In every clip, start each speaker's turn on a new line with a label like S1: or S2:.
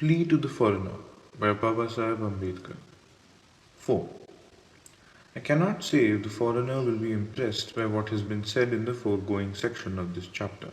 S1: Plea to the Foreigner by Ambedkar. 4. I cannot say if the foreigner will be impressed by what has been said in the foregoing section of this chapter.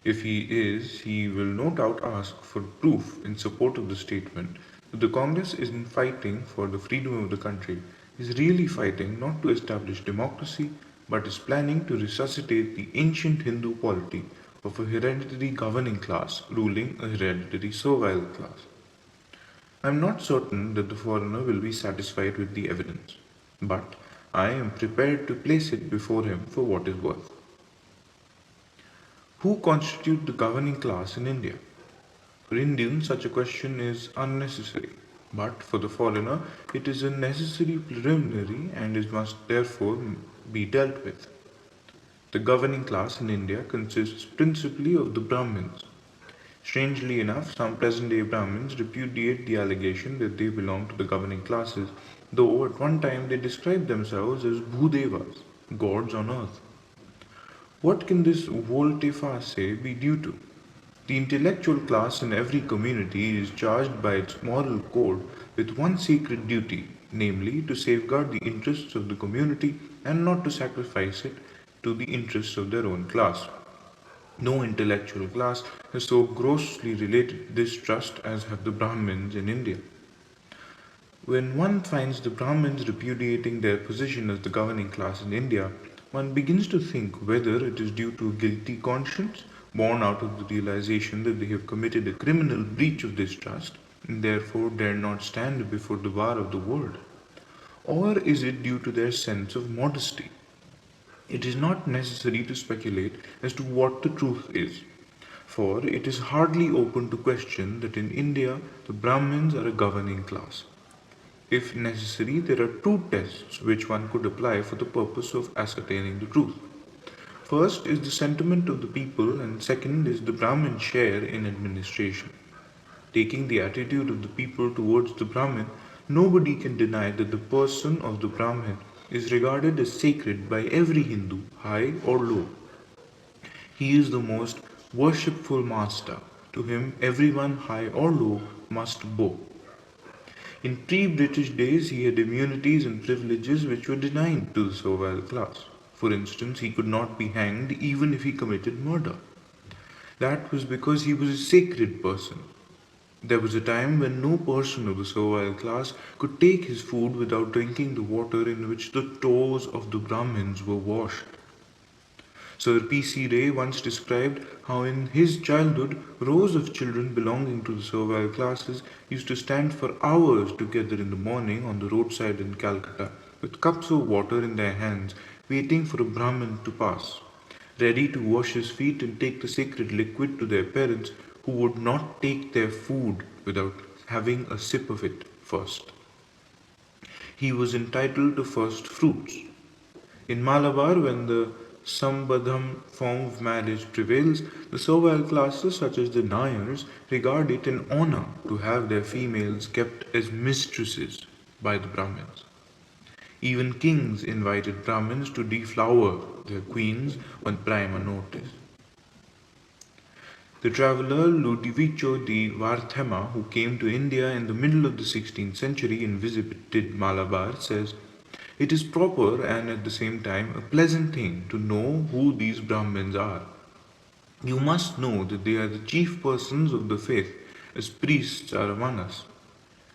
S1: If he is, he will no doubt ask for proof in support of the statement that the Congress isn't fighting for the freedom of the country, is really fighting not to establish democracy, but is planning to resuscitate the ancient Hindu polity of a hereditary governing class ruling a hereditary servile class. I am not certain that the foreigner will be satisfied with the evidence, but I am prepared to place it before him for what is worth. Who constitute the governing class in India? For Indians, such a question is unnecessary, but for the foreigner, it is a necessary preliminary and it must therefore be dealt with. The governing class in India consists principally of the Brahmins. Strangely enough, some present-day Brahmins repudiate the allegation that they belong to the governing classes, though at one time they described themselves as Bhudevas, gods on earth. What can this volte-face be due to? The intellectual class in every community is charged by its moral code with one sacred duty, namely to safeguard the interests of the community and not to sacrifice it to the interests of their own class. No intellectual class has so grossly related this trust as have the Brahmins in India. When one finds the Brahmins repudiating their position as the governing class in India, one begins to think whether it is due to a guilty conscience, born out of the realization that they have committed a criminal breach of this trust, and therefore dare not stand before the bar of the world, or is it due to their sense of modesty? It is not necessary to speculate as to what the truth is, for it is hardly open to question that in India the Brahmins are a governing class. If necessary, there are two tests which one could apply for the purpose of ascertaining the truth. First is the sentiment of the people, and second is the Brahmin share in administration. Taking the attitude of the people towards the Brahmin, nobody can deny that the person of the Brahmin is regarded as sacred by every Hindu, high or low. He is the most worshipful master. To him, everyone, high or low, must bow. In pre-British days, he had immunities and privileges which were denied to the servile class. For instance, he could not be hanged even if he committed murder. That was because he was a sacred person. There was a time when no person of the servile class could take his food without drinking the water in which the toes of the Brahmins were washed. Sir P.C. Ray once described how in his childhood rows of children belonging to the servile classes used to stand for hours together in the morning on the roadside in Calcutta with cups of water in their hands waiting for a Brahmin to pass, ready to wash his feet and take the sacred liquid to their parents who would not take their food without having a sip of it first. He was entitled to first fruits. In Malabar, when the Sambadham form of marriage prevails, the servile classes such as the Nayars regard it an honor to have their females kept as mistresses by the Brahmins. Even kings invited Brahmins to deflower their queens on prima notice. The traveller Ludovico di Varthema, who came to India in the middle of the 16th century and visited Malabar, says, "It is proper and at the same time a pleasant thing to know who these Brahmins are. You must know that they are the chief persons of the faith, as priests are among us.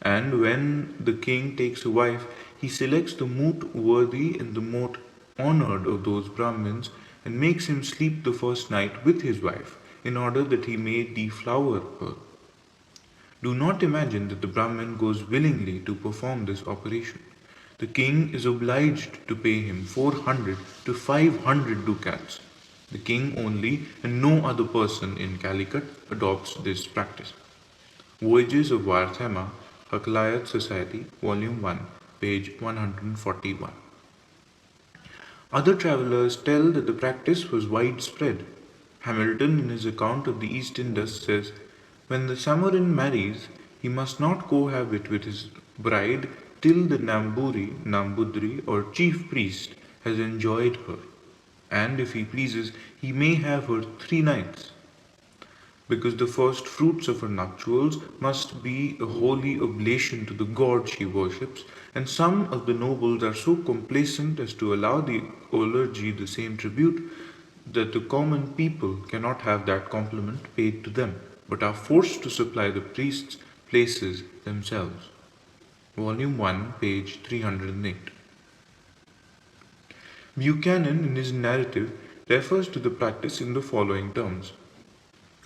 S1: And when the king takes a wife, he selects the most worthy and the most honored of those Brahmins and makes him sleep the first night with his wife, in order that he may deflower her. Do not imagine that the Brahmin goes willingly to perform this operation. The king is obliged to pay him 400 to 500 ducats. The king only and no other person in Calicut adopts this practice." Voyages of Varthema, Hakalayat Society, Volume 1, page 141. Other travellers tell that the practice was widespread. Hamilton, in his account of the East Indus, says, "When the Samarin marries, he must not cohabit with his bride till the Namburi, Nambudri, or chief priest has enjoyed her, and if he pleases, he may have her 3 nights. because the first fruits of her nuptials must be a holy oblation to the god she worships, and some of the nobles are so complacent as to allow the oligarchy the same tribute that the common people cannot have that compliment paid to them, but are forced to supply the priests' places themselves. Volume 1, page 308. Buchanan, in his narrative, refers to the practice in the following terms.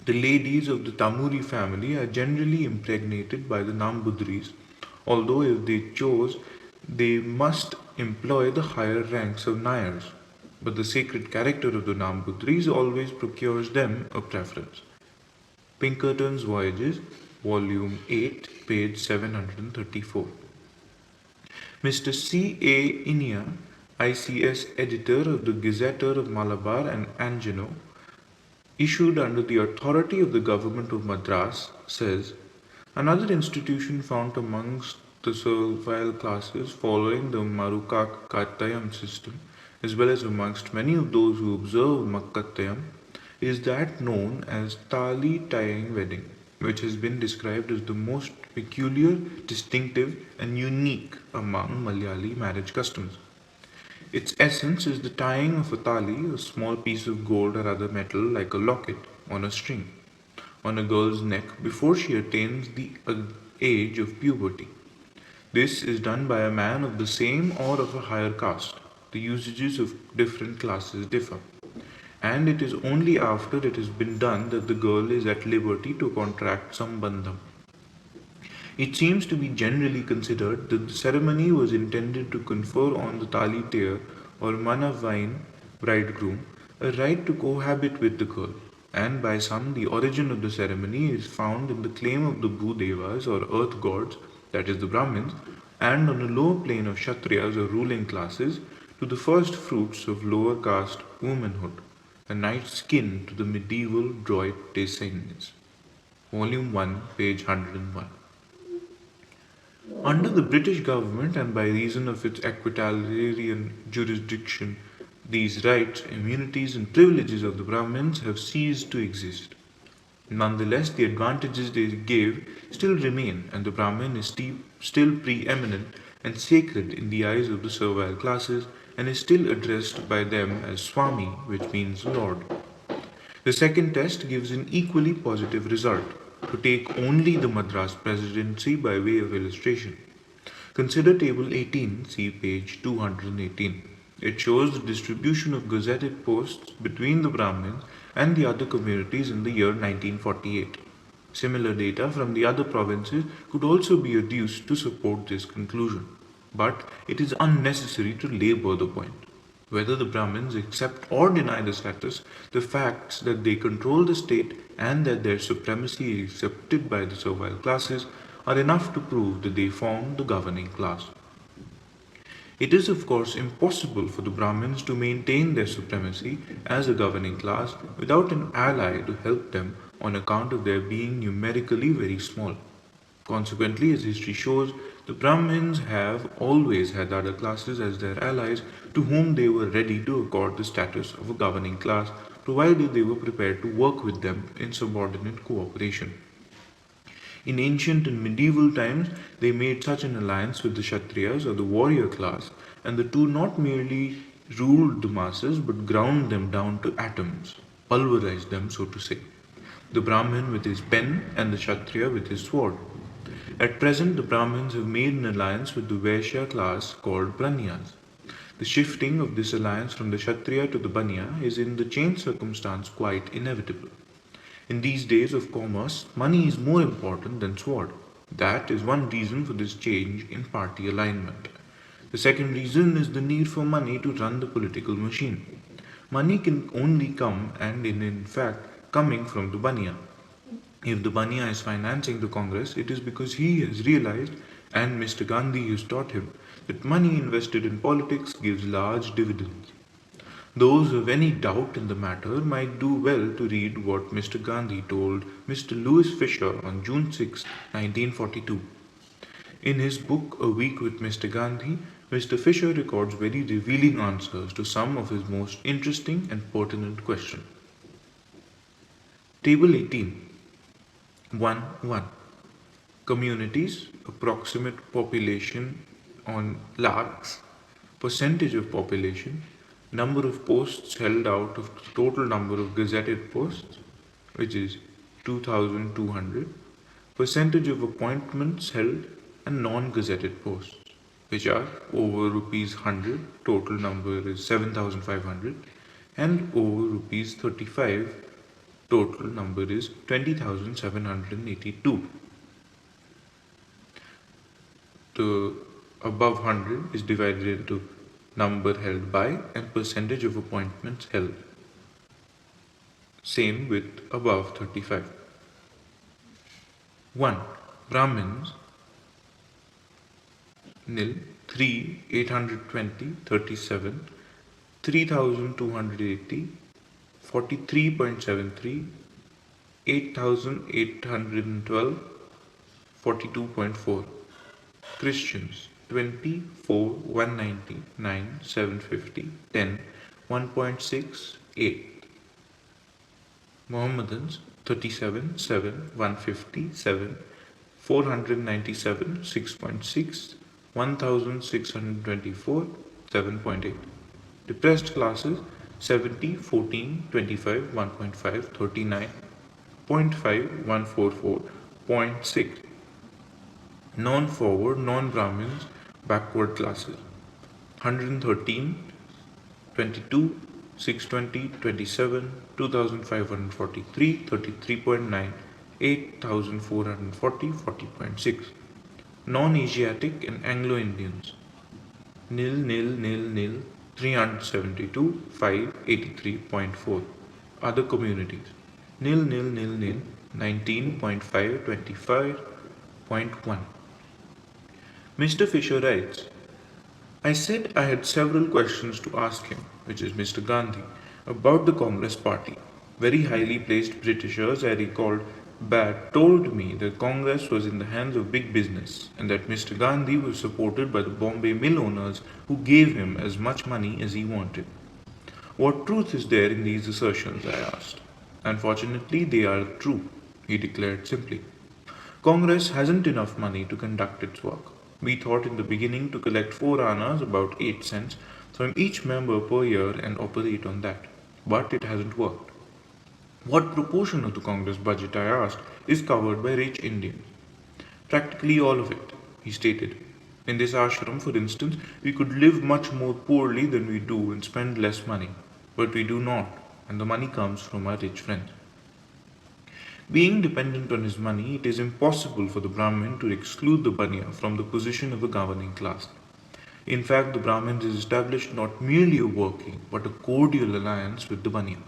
S1: The ladies of the Tamuri family are generally impregnated by the Nambudris, although if they chose, they must employ the higher ranks of Nayars. But the sacred character of the Nambudris always procures them a preference. Pinkerton's Voyages, Volume 8, page 734. Mr. C. A. Inia, ICS editor of the Gazetteer of Malabar and Angeno, issued under the authority of the government of Madras, says, another institution found amongst the servile classes following the Marukakattayam system, as well as amongst many of those who observe Makkattayam, is that known as Tali tying wedding, which has been described as the most peculiar, distinctive, and unique among Malayali marriage customs. Its essence is the tying of a tali, a small piece of gold or other metal like a locket, on a string, on a girl's neck before she attains the age of puberty. This is done by a man of the same or of a higher caste. The usages of different classes differ, and it is only after it has been done that the girl is at liberty to contract some bandham. It seems to be generally considered that the ceremony was intended to confer on the Talitair or Manavain bridegroom a right to cohabit with the girl, and by some the origin of the ceremony is found in the claim of the Bhudevas or earth gods, that is the Brahmins, and on a lower plane of Kshatriyas or ruling classes to the first fruits of lower caste womanhood, a knight's skin to the medieval Droit des Saints. Volume 1, page 101. Under the British government and by reason of its equitarian jurisdiction, these rights, immunities, and privileges of the Brahmins have ceased to exist. Nonetheless, the advantages they gave still remain, and the Brahmin is still preeminent and sacred in the eyes of the servile classes, and is still addressed by them as Swami, which means Lord. The second test gives an equally positive result. To take only the Madras Presidency by way of illustration, consider Table 18, see page 218. It shows the distribution of gazetted posts between the Brahmins and the other communities in the year 1948. Similar data from the other provinces could also be adduced to support this conclusion, but it is unnecessary to labour the point. Whether the Brahmins accept or deny the status, the facts that they control the state and that their supremacy is accepted by the servile classes are enough to prove that they form the governing class. It is of course impossible for the Brahmins to maintain their supremacy as a governing class without an ally to help them on account of their being numerically very small. Consequently, as history shows, the Brahmins have always had other classes as their allies to whom they were ready to accord the status of a governing class, provided they were prepared to work with them in subordinate cooperation. In ancient and medieval times, they made such an alliance with the Kshatriyas or the warrior class, and the two not merely ruled the masses but ground them down to atoms, pulverized them, so to say. The Brahmin with his pen and the Kshatriya with his sword. At present, the Brahmins have made an alliance with the Vaishya class called Brahmanyas. The shifting of this alliance from the Kshatriya to the Banya is in the chain circumstance quite inevitable. In these days of commerce, money is more important than sword. That is one reason for this change in party alignment. The second reason is the need for money to run the political machine. Money can only come and in fact coming from the Banya. If the Banya is financing the Congress, it is because he has realized, and Mr. Gandhi has taught him, that money invested in politics gives large dividends. Those who have any doubt in the matter might do well to read what Mr. Gandhi told Mr. Louis Fisher on June 6, 1942. In his book A Week with Mr. Gandhi, Mr. Fisher records very revealing answers to some of his most interesting and pertinent questions. Table 18. 1 1. Communities, approximate population on lakhs, percentage of population, number of posts held out of the total number of gazetted posts, which is 2200, percentage of appointments held and non-gazetted posts, which are over rupees 100, total number is 7500, and over rupees 35, total number is 20,782. The above 100 is divided into number held by and percentage of appointments held. Same with above 35. 1. Brahmins nil 3 820 37 3280 43.73 8812 42.4. Christians 24 199 750 10 1.68. Mohammedans 37 7 150 7 497 6.6 1624 7.8. Depressed classes 70 14 25 1.5 39.5 144.6. Non-forward, non-Brahmins, backward classes 113 22 620 27 2543 33.9 8440 40.6. Non-Asiatic and Anglo-Indians nil nil nil nil 372 5 83.4. Other communities nil nil nil nil 19.5 25.1. Mr. Fisher writes, I said I had several questions to ask him, which is Mr. Gandhi, about the Congress party. Very highly placed Britishers, I recalled, told me that Congress was in the hands of big business and that Mr. Gandhi was supported by the Bombay mill owners who gave him as much money as he wanted. What truth is there in these assertions? I asked. Unfortunately, they are true, he declared simply. Congress hasn't enough money to conduct its work. We thought in the beginning to collect 4 annas, about 8 cents, from each member per year and operate on that. But it hasn't worked. What proportion of the Congress budget, I asked, is covered by rich Indians? Practically all of it, he stated. In this ashram, for instance, we could live much more poorly than we do and spend less money. But we do not, and the money comes from our rich friends. Being dependent on his money, it is impossible for the Brahmin to exclude the Baniya from the position of a governing class. In fact, the Brahmins has established not merely a working, but a cordial alliance with the Baniya.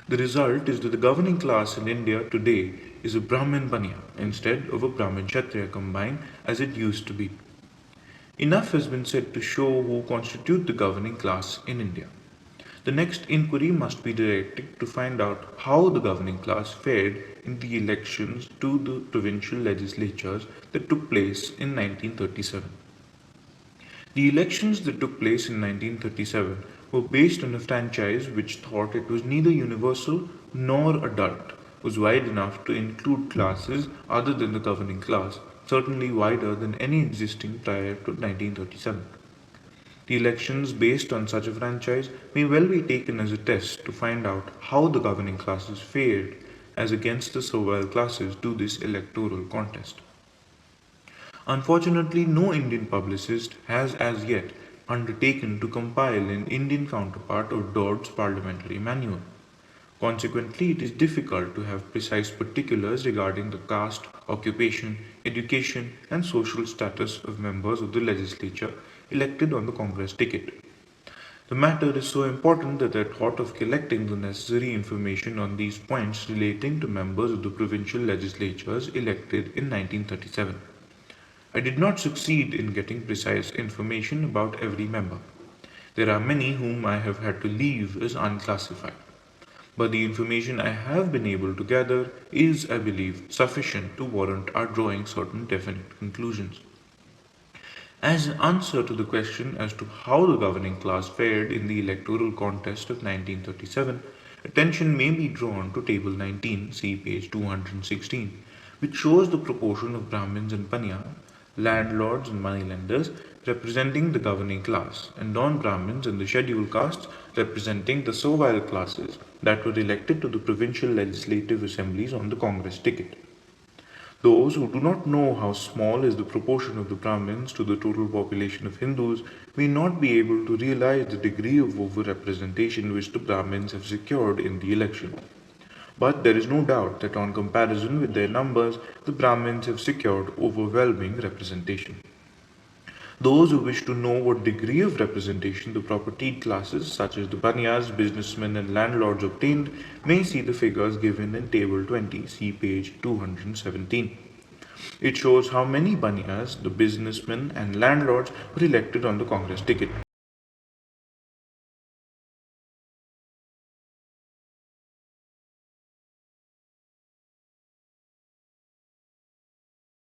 S1: The result is that the governing class in India today is a Brahmin Baniya instead of a Brahmin Kshatriya combined as it used to be. Enough has been said to show who constitute the governing class in India. The next inquiry must be directed to find out how the governing class fared in the elections to the provincial legislatures that took place in 1937. The elections that took place in 1937 were based on a franchise which thought it was neither universal nor adult, was wide enough to include classes other than the governing class, certainly wider than any existing prior to 1937. The elections based on such a franchise may well be taken as a test to find out how the governing classes fared as against the servile classes to this electoral contest. Unfortunately, no Indian publicist has as yet undertaken to compile an Indian counterpart of Dodd's parliamentary manual. Consequently, it is difficult to have precise particulars regarding the caste, occupation, education, and social status of members of the legislature elected on the Congress ticket. The matter is so important that I thought of collecting the necessary information on these points relating to members of the provincial legislatures elected in 1937. I did not succeed in getting precise information about every member. There are many whom I have had to leave as unclassified. But the information I have been able to gather is, I believe, sufficient to warrant our drawing certain definite conclusions. As an answer to the question as to how the governing class fared in the electoral contest of 1937, attention may be drawn to Table 19, see page 216, which shows the proportion of Brahmins and Panya, landlords and moneylenders, representing the governing class, and non-Brahmins and the scheduled castes representing the servile classes that were elected to the provincial legislative assemblies on the Congress ticket. Those who do not know how small is the proportion of the Brahmins to the total population of Hindus may not be able to realize the degree of overrepresentation which the Brahmins have secured in the election. But there is no doubt that on comparison with their numbers, the Brahmins have secured overwhelming representation. Those who wish to know what degree of representation the propertied classes such as the Banyas, businessmen and landlords obtained may see the figures given in Table 20, see page 217. It shows how many Banyas, the businessmen and landlords were elected on the Congress ticket.